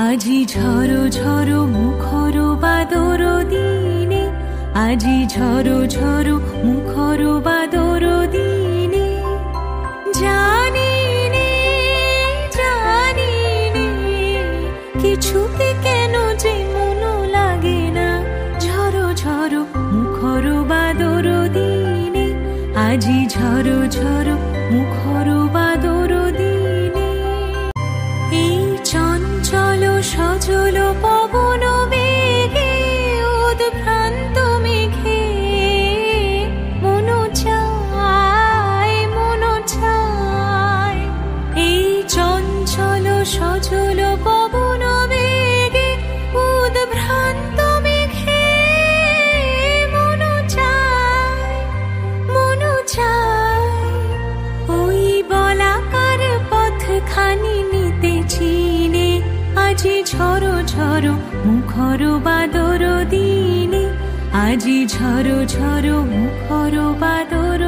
আজি ঝড়ো ঝড়ো মুখর বাদর দিনে, আজি ঝড়ো ঝড়ো মুখর বাদর দিনে, জানি নে জানি নে কিছুতে কেন যে মন লাগে না। ঝড়ো ঝড়ো মুখর বাদর দিনে, আজি ঝড়ো ঝড়ো মুখর বাদর দিনে। এই চঞ্চল সজল পবন বেগে উদ্ভ্রান্ত মেঘে মন চায় মন চায়। এই চঞ্চল সজল পবন বেগে উদ্ভ্রান্ত মেঘে মন চায় মন চায়। ওই বলাকার পথখানি নিতেছি নে, আজি ঝড়ো ঝড়ো মুখর বাদর দিনে, আজি ঝড়ো ঝড়ো মুখর বাদর